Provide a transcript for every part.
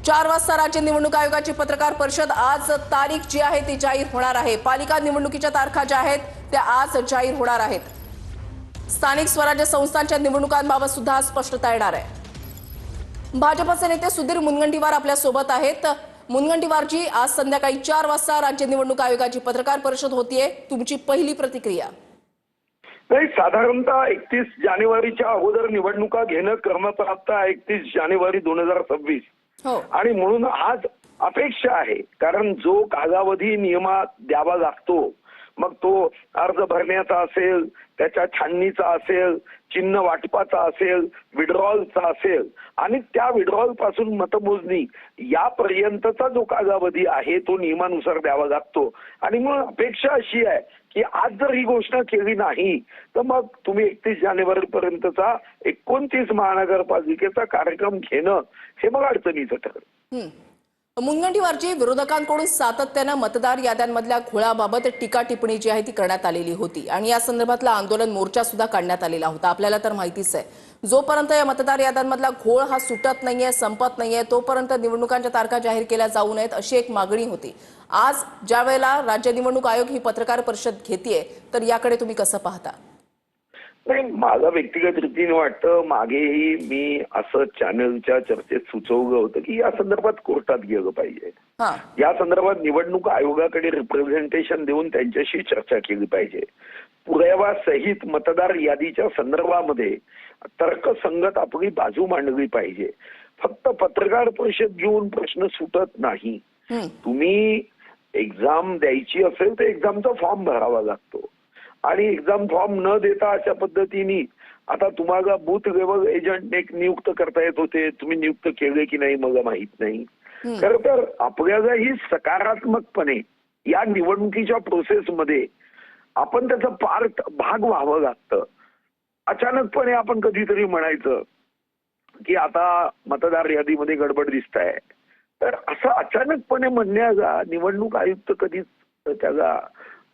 4 वाजता राज्य निवडणूक आयोगाची पत्रकार परिषद। आज तारीख जी आहे ती जाहीर होणार आहे। पालिका निवडणुकीच्या तारखा ज्या आहेत त्या आज जाहीर होणार आहेत। स्थानिक स्वराज्य संस्थांच्या निवडणुकांबाबत सुद्धा स्पष्टता येणार आहे। भाजपचे नेते सुधीर मुनगंटीवार आपल्या सोबत आहेत। मुनगंटीवारजी, आज संध्याकाळी 4 वाजता राज्य निवडणूक आयोगाची पत्रकार परिषद होतीये, तुमची पहिली प्रतिक्रिया? नाही, साधारणतः 31 जानेवारीच्या अगोदर निवडणुका घेणं क्रमप्राप्त आहे 31 जानेवारी 2026 हो। आणि म्हणून आज अपेक्षा आहे, कारण जो कालावधी नियमात द्यावा लागतो, मग तो अर्ज भरण्याचा असेल, त्याच्या छाननीचा असेल, चिन्ह वाटपाचा असेल, विड्रॉलचा असेल आणि त्या विड्रॉल पासून मतमोजणी यापर्यंतचा जो कालावधी आहे तो नियमानुसार द्यावा लागतो। आणि म्हणून अपेक्षा अशी आहे की आज जर ही घोषणा केली नाही तर मग तुम्ही 31 जानेवारी पर्यंतचा 29 महानगरपालिकेचा कार्यक्रम घेणं हे मग अडचणीचं ठरेल। मुनगंटीवारजी, विरोधकांकडून सातत्याने मतदार याद्यांमधल्या घोळाबाबत टीका टिप्पणी जी आहे ती करण्यात आलेली होती आणि या संदर्भातला आंदोलन मोर्चा सुद्धा काढण्यात आलेला होता। आपल्याला तर माहितीच आहे, जोपर्यंत या मतदार याद्यांमधला घोळ हा सुटत नाहीये, संपत नाहीये, तोपर्यंत निवडणुकांच्या तारखा जाहीर केल्या जाऊ नयेत अशी एक मागणी होती। आज ज्या वेळेला राज्य निवडणूक आयोग ही पत्रकार परिषद घेतेय तर याकडे तुम्ही कसं पाहता? नाही, मला व्यक्तिगत रीतीने वाटतं, मागेही मी असं चॅनलच्या चर्चेत सुचवलं होतं की या संदर्भात कोर्टात गेलं पाहिजे। या संदर्भात निवडणूक आयोगाकडे रिप्रेझेंटेशन देऊन त्यांच्याशी चर्चा केली पाहिजे। पुरावा सहित मतदार यादीच्या संदर्भामध्ये तर्कसंगत आपली बाजू मांडली पाहिजे। फक्त पत्रकार परिषद घेऊन प्रश्न सुटत नाही। तुम्ही एक्झाम द्यायची असेल तर एक्झामचा फॉर्म भरावा लागतो आणि एक्झाम फॉर्म न देता अशा पद्धतीने आता तुम्हाला बूथ लेवल एजंट एक नियुक्त करता येत होते, तुम्ही नियुक्त केले की नाही मला माहित नाही। खरं तर आपल्याला ही सकारात्मकपणे या निवडणुकीच्या प्रोसेसमध्ये आपण त्याचा भाग व्हावं लागतं। अचानकपणे आपण कधीतरी म्हणायचं की आता मतदार यादीमध्ये गडबड दिसत आहे, तर असं अचानकपणे म्हणण्याला निवडणूक आयुक्त कधीच त्याला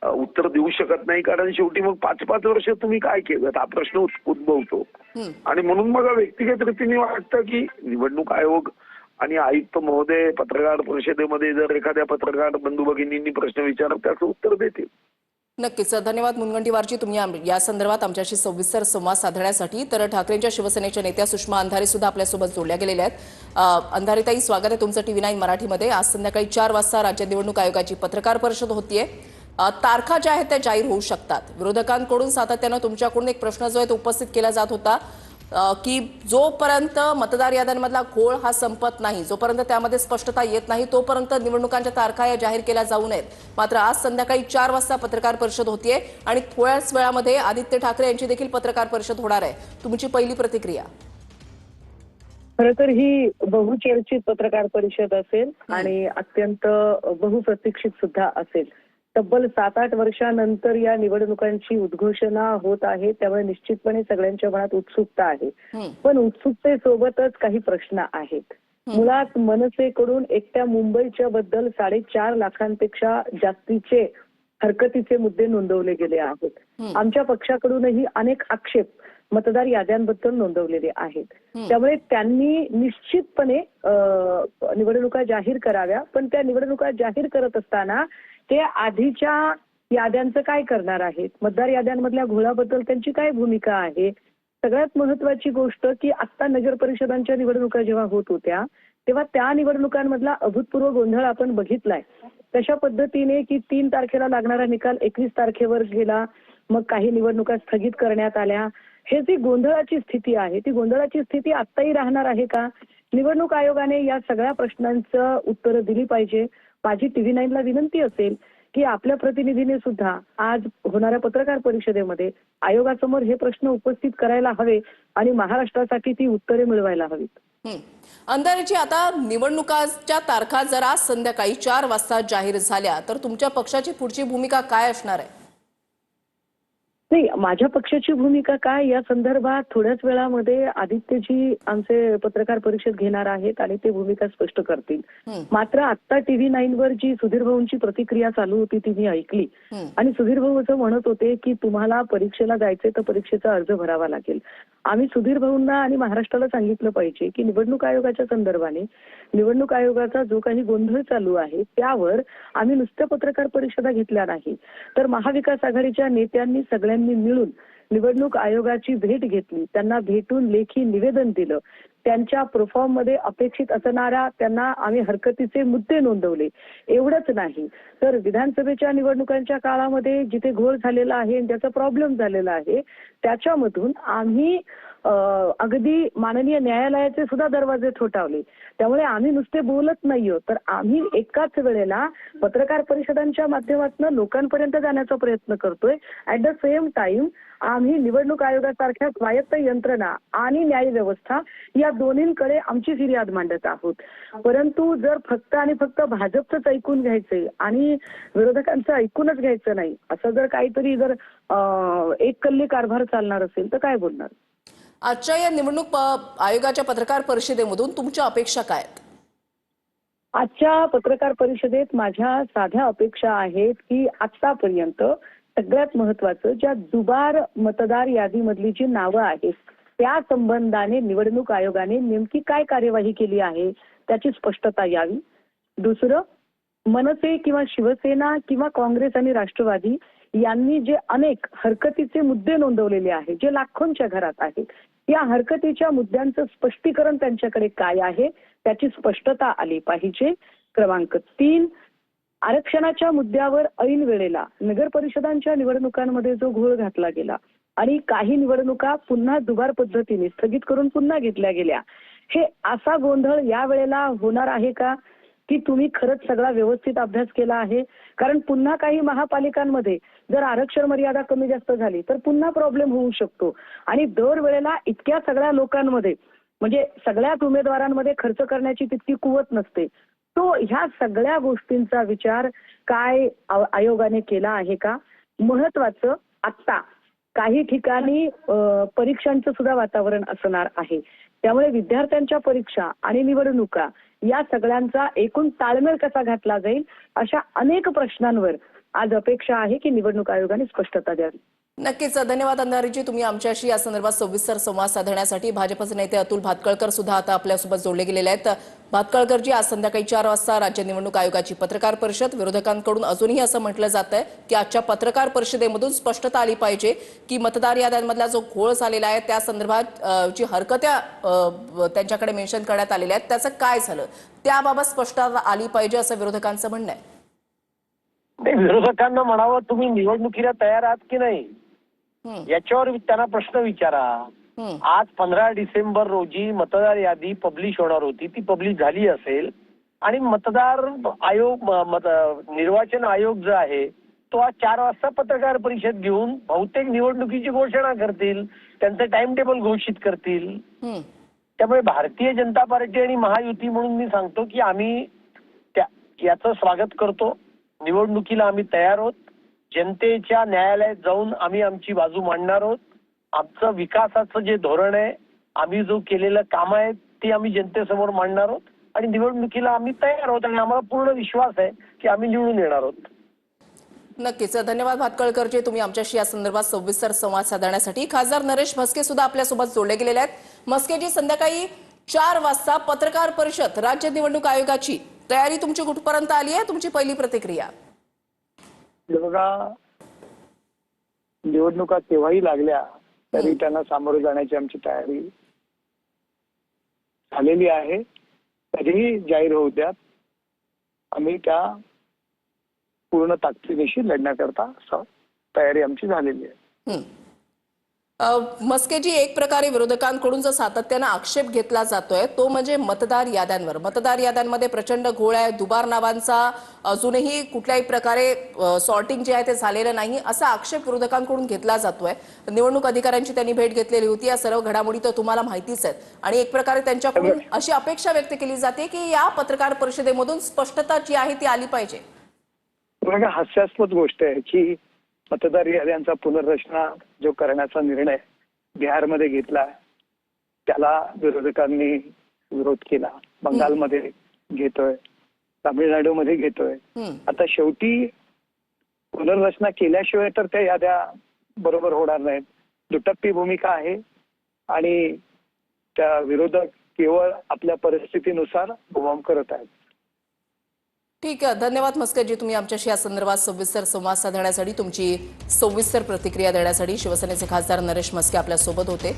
उत्तर देऊ शकत नाही, कारण शेवटी मग 5-5 वर्ष तुम्ही काय केलं हा प्रश्न उद्भवतो। आणि म्हणून मला व्यक्तिगत रीतीने वाटतं की निवडणूक आयोग आणि आयुक्त महोदय पत्रकार परिषदेमध्ये जर एखाद्या पत्रकार बंधू भगिनींनी प्रश्न विचारला त्याचं उत्तर देतील। नक्कीच, धन्यवाद मुनगंटीवारजी, तुम्ही या संदर्भात आमच्याशी सविस्तर संवाद साधण्यासाठी। तर ठाकरेंच्या शिवसेनेच्या नेत्या सुषमा अंधारे सुद्धा आपल्यासोबत जोडल्या गेलेल्या आहेत। अंधारेताई, स्वागत आहे तुमचं TV9 मराठीमध्ये। आज संध्याकाळी 4 वाजता राज्य निवडणूक आयोगाची पत्रकार परिषद होतीये। तारखा ज्या आहेत त्या जाहीर होऊ शकतात। विरोधकांकडून सातत्याने तुमच्याकडून एक प्रश्न जो आहे तो उपस्थित केला जात होता की जोपर्यंत मतदार याद्यांमधला घोळ हा संपत नाही, जोपर्यंत त्यामध्ये स्पष्टता येत नाही, तोपर्यंत निवडणुकांच्या तारखा या जाहीर केल्या जाऊ नयेत। मात्र आज संध्याकाळी 4 वाजता पत्रकार परिषद होतीये आणि थोड्याच वेळामध्ये आदित्य ठाकरे यांची देखील पत्रकार परिषद होणार आहे। तुमची पहिली प्रतिक्रिया? खरं तर ही बहुचर्चित पत्रकार परिषद असेल आणि अत्यंत बहुप्रतीक्षित सुद्धा असेल। तब्बल 7-8 वर्षानंतर या निवडणुकांची उद्घोषणा होत आहे, त्यामुळे निश्चितपणे सगळ्यांच्या मनात उत्सुकता आहे। पण उत्सुकतेसोबतच काही प्रश्न आहेत। मुळात मनसेकडून एकट्या मुंबईच्या बद्दल 4.5 लाखांपेक्षा जास्तीचे हरकतीचे मुद्दे नोंदवले गेले आहेत। आमच्या पक्षाकडूनही अनेक आक्षेप मतदार याद्यांबद्दल नोंदवलेले आहेत। त्यामुळे त्यांनी निश्चितपणे निवडणुका जाहीर कराव्या, पण त्या निवडणुका जाहीर करत असताना ते आधीच्या याद्यांचं काय करणार आहेत, मतदार याद्यांमधल्या घोळाबद्दल त्यांची काय भूमिका आहे। सगळ्यात महत्वाची गोष्ट की आता नगर परिषदांच्या निवडणुका जेव्हा होत होत्या तेव्हा त्या निवडणुकांमधला अभूतपूर्व गोंधळ आपण बघितलाय। तशा पद्धतीने की 3 तारखेला लागणारा निकाल 21 तारखेवर गेला, मग काही निवडणुका स्थगित करण्यात आल्या। हे जी गोंधळाची स्थिती आहे ती गोंधळाची स्थिती आत्ताही राहणार आहे का? निवडणूक आयोगाने या सगळ्या प्रश्नांचं उत्तरं दिली पाहिजे। माझी TV9 ला विनंती असेल की आपल्या प्रतिनिधीने सुद्धा आज होणाऱ्या पत्रकार परिषदेमध्ये आयोगासमोर हे प्रश्न उपस्थित करायला हवे आणि महाराष्ट्रासाठी ती उत्तरे मिळवायला हवीत। अंधारेची, आता निवडणुकांच्या तारखा जर आज संध्याकाळी 4 वाजता जाहीर झाल्या तर तुमच्या पक्षाची पुढची भूमिका काय असणार आहे? नाही, माझ्या पक्षाची भूमिका काय या संदर्भात थोड्याच वेळामध्ये आदित्यजी आमचे पत्रकार परिषद घेणार आहेत आणि ते भूमिका स्पष्ट करतील. मात्र आता TV9 वर जी सुधीर भाऊंची प्रतिक्रिया चालू होती ती मी ऐकली आणि सुधीर भाऊ असं म्हणत होते की तुम्हाला परीक्षेला जायचंय तर परीक्षेचा अर्ज भरावा लागेल. आम्ही सुधीर भाऊंना आणि महाराष्ट्राला सांगितलं पाहिजे की निवडणूक आयोगाच्या संदर्भाने निवडणूक आयोगाचा जो काही गोंधळ चालू आहे त्यावर आम्ही नुसत्या पत्रकार परिषदा घेतल्या नाही तर महाविकास आघाडीच्या नेत्यांनी सगळ्यांनी मिळून निवडणूक आयोगाची भेट घेतली, त्यांना भेटून लेखी निवेदन दिलं, त्यांच्या प्रोफॉर्म मध्ये अपेक्षित असणाऱ्या त्यांना आम्ही हरकतीचे मुद्दे नोंदवले. एवढंच नाही तर विधानसभेच्या निवडणुकांच्या काळामध्ये जिथे घोळ झालेला आहे आणि त्याचा प्रॉब्लेम झालेला आहे त्याच्यामधून आम्ही अगदी माननीय न्यायालयाचे सुद्धा दरवाजे ठोठावले. त्यामुळे आम्ही नुसते बोलत नाहीयो तर आम्ही एकाच वेळेला पत्रकार परिषदांच्या माध्यमातून लोकांपर्यंत जाण्याचा प्रयत्न करतोय. ऍट द सेम टाइम आम्ही निवडणूक आयोगासारख्या स्वायत्त यंत्रणा आणि न्याय व्यवस्था या दोन्हींकडे आमची फिर्याद मांडत आहोत. परंतु जर फक्त आणि फक्त भाजपचंच ऐकून घ्यायचंय आणि विरोधकांचं ऐकूनच घ्यायचं नाही असं जर काहीतरी जर एक कल्ली कारभार चालणार असेल तर काय बोलणार. आजच्या या निवडणूक आयोगाच्या पत्रकार परिषदेमधून तुमच्या अपेक्षा काय आहेत? आजच्या पत्रकार परिषदेत माझ्या साध्या अपेक्षा आहेत की आतापर्यंत सगळ्यात महत्वाचं ज्या दुबार मतदार यादीमधली जी नावं आहेत त्या संबंधाने निवडणूक आयोगाने नेमकी काय कार्यवाही केली आहे त्याची स्पष्टता यावी. दुसरं, मनसे किंवा शिवसेना किंवा काँग्रेस आणि राष्ट्रवादी यांनी जे अनेक हरकतीचे मुद्दे नोंदवलेले आहेत जे लाखोंच्या घरात आहेत या हरकतीच्या मुद्द्यांचं स्पष्टीकरण त्यांच्याकडे काय आहे त्याची स्पष्टता आली पाहिजे. क्रमांक 3, आरक्षणाच्या मुद्द्यावर ऐन वेळेला नगर परिषदांच्या निवडणुकांमध्ये जो घोळ घातला गेला आणि काही निवडणुका पुन्हा दुबार पद्धतीने स्थगित करून पुन्हा घेतल्या गेल्या, हे असा गोंधळ या वेळेला होणार आहे का की तुम्ही खरंच सगळा व्यवस्थित अभ्यास केला आहे. कारण पुन्हा काही महापालिकांमध्ये जर आरक्षण मर्यादा कमी जास्त झाली तर पुन्हा प्रॉब्लेम होऊ शकतो आणि दरवेळेला इतक्या सगळ्या लोकांमध्ये म्हणजे सगळ्याच उमेदवारांमध्ये खर्च करण्याची तितकी कुवत नसते. तो ह्या सगळ्या गोष्टींचा विचार काय आयोगाने केला आहे का. महत्वाचं, आता काही ठिकाणी परीक्षांचं सुद्धा वातावरण असणार आहे त्यामुळे विद्यार्थ्यांच्या परीक्षा आणि निवडणुका या सगळ्यांचा एकूण ताळमेळ कसा घातला जाईल अशा अनेक प्रश्नांवर आज अपेक्षा आहे की निवडणूक आयोगाने स्पष्टता द्यावी. नक्कीच. धन्यवाद अंधारीजी, तुम्ही आमच्याशी या संदर्भात सविस्तर संवाद साधण्यासाठी. भाजपचे नेते अतुल भातखळकर सुद्धा आता आपल्यासोबत जोडले गेलेले आहेत. भातखळकरजी, आज संध्याकाळी 4 वाजता राज्य निवडणूक आयोगाची पत्रकार परिषद. विरोधकांकडून अजूनही असं म्हटलं जात आहे की आजच्या पत्रकार परिषदेमधून स्पष्टता आली पाहिजे की मतदार याद्यांमधला जो घोळ झालेला आहे त्या संदर्भात जी हरकत्या त्यांच्याकडे मेन्शन करण्यात आलेल्या आहेत त्याचं काय झालं त्याबाबत स्पष्टता आली पाहिजे असं विरोधकांचं म्हणणं आहे. विरोधकांना म्हणावं तुम्ही निवडणुकीला तयार आहात की नाही याच्यावर त्यांना प्रश्न विचारा. आज 15 डिसेंबर रोजी मतदार यादी पब्लिश होणार होती, ती पब्लिश झाली असेल आणि मतदार आयोग निर्वाचन आयोग जो आहे तो आज 4 वाजता पत्रकार परिषद घेऊन बहुतेक निवडणुकीची घोषणा करतील, त्यांचं टाइम टेबल घोषित करतील. त्यामुळे भारतीय जनता पार्टी आणि महायुती म्हणून मी सांगतो की आम्ही याचं स्वागत करतो. निवडणुकीला आम्ही तयार आहोत. जनतेच्या न्यायालयात जाऊन आम्ही आमची बाजू मांडणार आहोत. आमचं विकासाचं जे धोरण आहे, आम्ही जो केलेलं काम आहे ते आम्ही जनतेसमोर मांडणार आहोत आणि निवडणुकीला आम्ही तयार आहोत आणि आम्हाला पूर्ण विश्वास आहे की आम्ही निवडून येणार आहोत. नक्कीच. धन्यवाद भातखळकरजी, तुम्ही आमच्याशी या संदर्भात सविस्तर संवाद साधण्यासाठी. खासदार नरेश म्हस्के सुद्धा आपल्यासोबत जोडले गेलेले आहेत. म्हस्केजी, संध्याकाळी 4 वाजता पत्रकार परिषद राज्य निवडणूक आयोगाची तयारी तुमची कुठपर्यंत आली आहे? तुमची पहिली प्रतिक्रिया? बघा, निवडणुका केव्हाही लागल्या तरी त्यांना सामोरे जाण्याची आमची तयारी झालेली आहे. कधीही जाहीर होऊ द्यात, आम्ही त्या पूर्ण ताकदीनिशी लढण्याकरता तयारी आमची झालेली आहे. म्हस्केजी, एक प्रकारे विरोधकांकडून जो सातत्याने आक्षेप घेतला जातोय तो म्हणजे मतदार याद्यांवर. मतदार याद्यांमध्ये प्रचंड घोळ आहे, दुबार नावांचा अजूनही कुठल्याही प्रकारे सॉर्टिंग जे आहे ते झालेलं नाही असा आक्षेप विरोधकांकडून घेतला जातोय. निवडणूक अधिकाऱ्यांची त्यांनी भेट घेतलेली होती. या सर्व घडामोडी तर तुम्हाला माहितीच आहेत आणि एक प्रकारे त्यांच्याकडून अशी अपेक्षा व्यक्त केली जाते की या पत्रकार परिषदेमधून स्पष्टता जी आहे ती आली पाहिजे. हास्यास्पद गोष्ट आहे की मतदार याद्यांचा पुनर्रचना जो करण्याचा निर्णय बिहारमध्ये घेतला त्याला विरोधकांनी विरोध केला, बंगालमध्ये घेतोय, तामिळनाडूमध्ये घेतोय. आता शेवटी पुनर्रचना केल्याशिवाय तर त्या याद्या बरोबर होणार नाहीत. दुटप्पी भूमिका आहे आणि त्या विरोधक केवळ आपल्या परिस्थितीनुसार बॉम्ब करत आहेत. ठीक आहे, धन्यवाद मस्करजी, तुम्ही आमच्याशी या संदर्भात सविस्तर संवाद साधण्यासाठी, तुमची सविस्तर प्रतिक्रिया देण्यासाठी. शिवसेनेचे खासदार नरेश म्हस्के आपल्यासोबत होते.